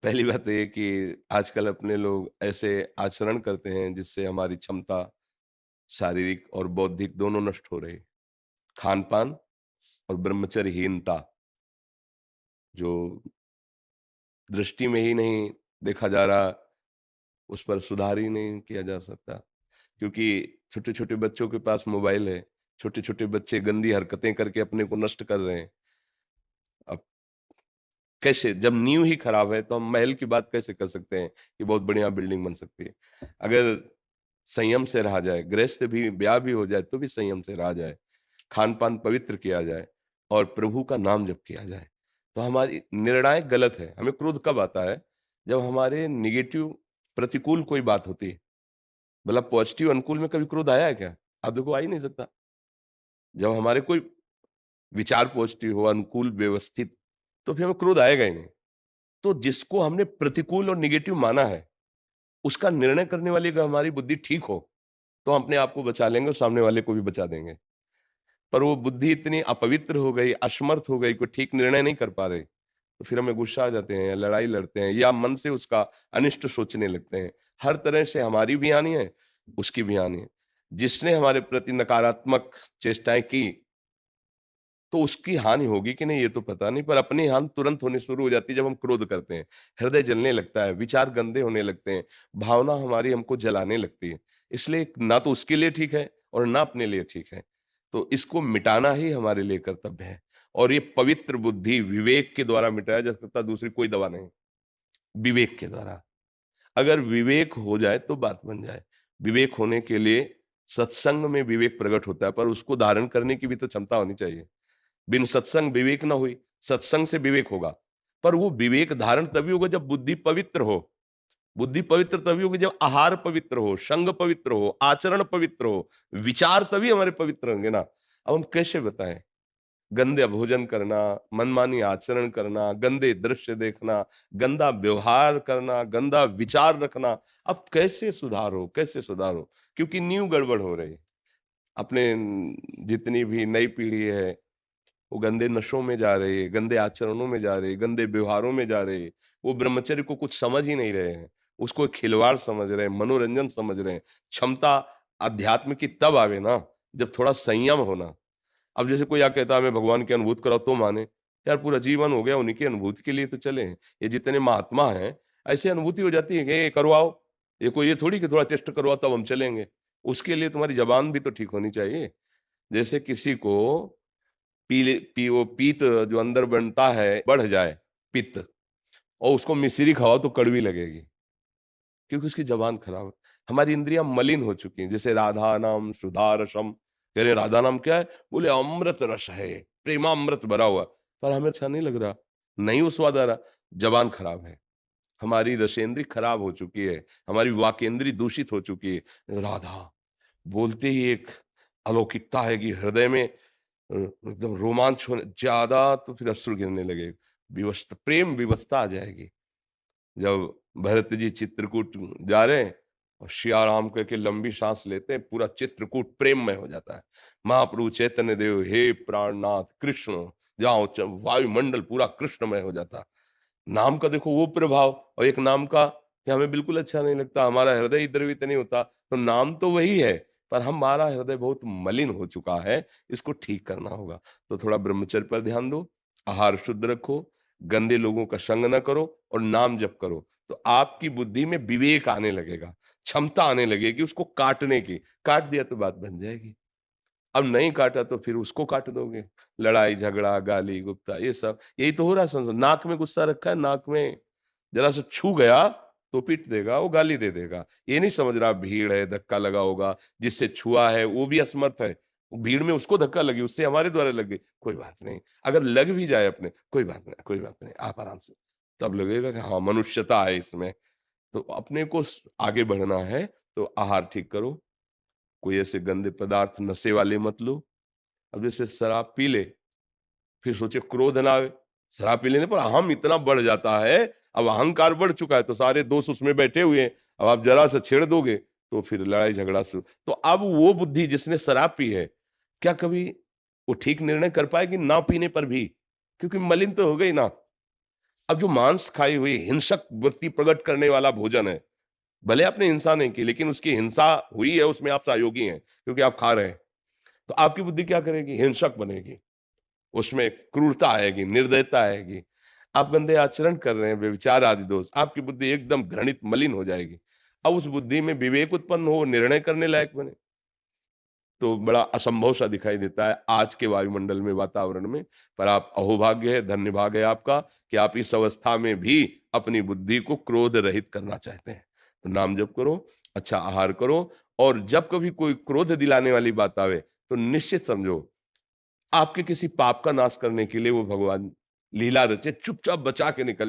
पहली बात तो ये कि आजकल अपने लोग ऐसे आचरण करते हैं जिससे हमारी क्षमता शारीरिक और बौद्धिक दोनों नष्ट हो रही है। खान-पान और ब्रह्मचर्यहीनता जो दृष्टि में ही नहीं देखा जा रहा, उस पर सुधार ही नहीं किया जा सकता। क्योंकि छोटे-छोटे बच्चों के पास मोबाइल है, छोटे-छोटे बच्चे गंदी हरकतें करके अपने को नष्ट कर रहे हैं। अब कैसे जब नींव ही खराब है तो हम महल की बात कैसे कर सकते हैं कि बहुत बढ़िया बिल्डिंग बन सकती है। अगर संयम से रहा जाए, गृहस्थ भी ब्याह भी हो जाए तो भी संयम से रहा जाए, खान-पान पवित्र किया जाए और प्रभु का नाम जप किया जाए, तो हमारी निर्णायक गलत है। हमें क्रोध कब आता है? जब हमारे नेगेटिव प्रतिकूल कोई बात होती है। मतलब पॉजिटिव अनुकूल में कभी क्रोध आया है क्या? आप देखो आ ही नहीं सकता। जब हमारे कोई विचार पॉजिटिव हो, अनुकूल, व्यवस्थित, तो फिर हमें क्रोध आएगा ही नहीं। तो जिसको हमने प्रतिकूल और नेगेटिव माना है, उसका निर्णय करने वाली अगर हमारी बुद्धि ठीक हो, तो हम अपने आप को बचा लेंगे और सामने वाले को भी बचा देंगे। पर वो बुद्धि इतनी अपवित्र हो गई, असमर्थ हो गई, कोई ठीक निर्णय नहीं कर पा रही, तो फिर हमें गुस्सा आ जाते हैं, या लड़ाई लड़ते हैं या मन से उसका अनिष्ट सोचने लगते हैं। हर तरह से हमारी भी हानि है, उसकी भी हानि है। जिसने हमारे प्रति नकारात्मक चेष्टाएँ की, तो उसकी हानि होगी कि नहीं ये तो पता नहीं, पर अपनी हानि तुरंत होनी शुरू हो जाती है जब हम क्रोध करते हैं। हृदय जलने लगता है, विचार गंदे होने लगते हैं, भावना हमारी हमको जलाने लगती है। इसलिए ना तो उसके लिए ठीक है और ना अपने लिए ठीक है। तो इसको मिटाना ही हमारे लिए कर्तव्य है और ये पवित्र बुद्धि विवेक के द्वारा मिटाया जा सकता है, दूसरी कोई दवा नहीं। विवेक के द्वारा। अगर विवेक हो जाए तो बात बन जाए। विवेक होने के लिए सत्संग में विवेक प्रकट होता है, पर उसको धारण करने की भी तो क्षमता होनी चाहिए। बिन सत्संग विवेक न हुई, सत्संग से विवेक होगा। पर वो विवेक धारण तभी होगा जब बुद्धि पवित्र हो। बुद्धि पवित्र तभी होगी जब आहार पवित्र हो, संग पवित्र हो, आचरण पवित्र हो, विचार तभी हमारे पवित्र होंगे ना। अब हम कैसे बताएं? गंदे भोजन करना, मनमानी आचरण करना, गंदे दृश्य देखना, गंदा व्यवहार करना, गंदा विचार रखना, अब कैसे सुधार हो, कैसे सुधार हो? क्योंकि नींव गड़बड़ हो रही है। अपने जितनी भी नई पीढ़ी है, वो गंदे नशों में जा रही है, गंदे आचरणों में जा रही है, गंदे व्यवहारों में जा रही है। वो ब्रह्मचर्य को कुछ समझ ही नहीं रहे हैं। उसको एक खिलवाड़ समझ रहे हैं, मनोरंजन समझ रहे हैं। क्षमता अध्यात्म की तब आवे ना, जब थोड़ा संयम हो ना। अब जैसे कोई आके कहता है हमें भगवान की अनुभूति कराओ तो माने। यार पूरा जीवन हो गया उन्हीं की अनुभूति के लिए तो चले हैं। ये जितने महात्मा हैं, ऐसी अनुभूति हो जाती है कि ये करवाओ। ये कोई ये थोड़ी कि थोड़ा टेस्ट करवाओ तब हम चलेंगे। उसके लिए तुम्हारी ज़बान भी तो ठीक होनी चाहिए। जैसे किसी को वो पीत जो अंदर बनता है बढ़ जाए, पित्त, और उसको मिश्री खवाओ तो कड़वी लगेगी, क्योंकि उसकी ज़बान खराब है। हमारी इंद्रियाँ मलिन हो चुकी हैं, जैसे राधा नाम सुधा रसम, कह रहे राधा नाम क्या है? बोले अमृत रस है, प्रेमामृत भरा हुआ। पर हमें अच्छा नहीं लग रहा, नहीं वो स्वाद आ रहा, ज़बान खराब है। हमारी रसेंद्री खराब हो चुकी है, हमारी वाकेंद्री दूषित हो चुकी है। राधा बोलते ही एक अलौकिकता है कि हृदय में एकदम रोमांच होने ज़्यादा, तो फिर अश्रु गिरने लगे। विवश प्रेम विवशता आ जाएगी। जब भरत जी चित्रकूट जा रहे हैं और सिया राम कह के लंबी सांस लेते हैं, पूरा चित्रकूट प्रेममय हो जाता है। महाप्रभु चैतन्य देव, हे प्राणनाथ कृष्ण, जाओ वायुमंडल पूरा कृष्णमय हो जाता। नाम का देखो वो प्रभाव, और एक नाम का कि हमें बिल्कुल अच्छा नहीं लगता, हमारा हृदय द्रवित नहीं होता। तो नाम तो वही है, पर हमारा हृदय बहुत मलिन हो चुका है, इसको ठीक करना होगा। तो थोड़ा ब्रह्मचर्य पर ध्यान दो, आहार शुद्ध रखो, गंदे लोगों का संग न करो और नाम जप करो। तो आपकी बुद्धि में विवेक आने लगेगा, क्षमता आने लगेगी उसको काटने की। काट दिया तो बात बन जाएगी। अब नहीं काटा तो फिर उसको काट दोगे। लड़ाई, झगड़ा, गाली, गुप्ता, ये सब यही तो हो रहा है संसार। नाक में गुस्सा रखा है, नाक में जरा सा छू गया तो पीट देगा, वो गाली दे देगा। ये नहीं समझ रहा भीड़ है, धक्का लगा होगा, जिससे छुआ है वो भी असमर्थ है। भीड़ में उसको धक्का लगी, उससे हमारे द्वारा लगी, कोई बात नहीं। अगर लग भी जाए अपने, कोई बात नहीं, कोई बात नहीं, आप आराम से। तब लगेगा कि हाँ, मनुष्यता है इसमें। तो अपने को आगे बढ़ना है, तो आहार ठीक करो, कोई ऐसे गंदे पदार्थ नशे वाले मत लो। अब जैसे शराब पी ले, फिर सोचे क्रोध ना आवे, शराब पी लेने पर अहम इतना बढ़ जाता है, अब अहंकार बढ़ चुका है, तो सारे दोस्त उसमें बैठे हुए हैं, अब आप जरा सा छेड़ दोगे तो फिर लड़ाई झगड़ा शुरू। तो अब वो बुद्धि जिसने शराब पी है, क्या कभी वो ठीक निर्णय कर पाएगी ना पीने पर भी? क्योंकि मलिन तो हो गई ना। अब जो मांस खाई हुई हिंसक वृत्ति प्रकट करने वाला भोजन है, भले आपने हिंसा नहीं की, लेकिन उसकी हिंसा हुई है, उसमें आप सहयोगी हैं, क्योंकि आप खा रहे हैं। तो आपकी बुद्धि क्या करेगी? हिंसक बनेगी। उसमें क्रूरता आएगी, निर्दयता आएगी। आप गंदे आचरण कर रहे हैं, व्यभिचार आदि दोष, आपकी बुद्धि एकदम घृणित, मलिन हो जाएगी। अब उस बुद्धि में विवेक उत्पन्न हो, निर्णय करने लायक बने, तो बड़ा असंभव सा दिखाई देता है आज के वायुमंडल में, वातावरण में। पर आप अहोभाग्य है, धन्य भाग है आपका कि आप इस अवस्था में भी अपनी बुद्धि को क्रोध रहित करना चाहते हैं। तो नाम जप करो, अच्छा आहार करो, और जब कभी कोई क्रोध दिलाने वाली बात आवे, तो निश्चित समझो आपके किसी पाप का नाश करने के लिए वो भगवान लीला रचे, चुपचाप बचा के निकल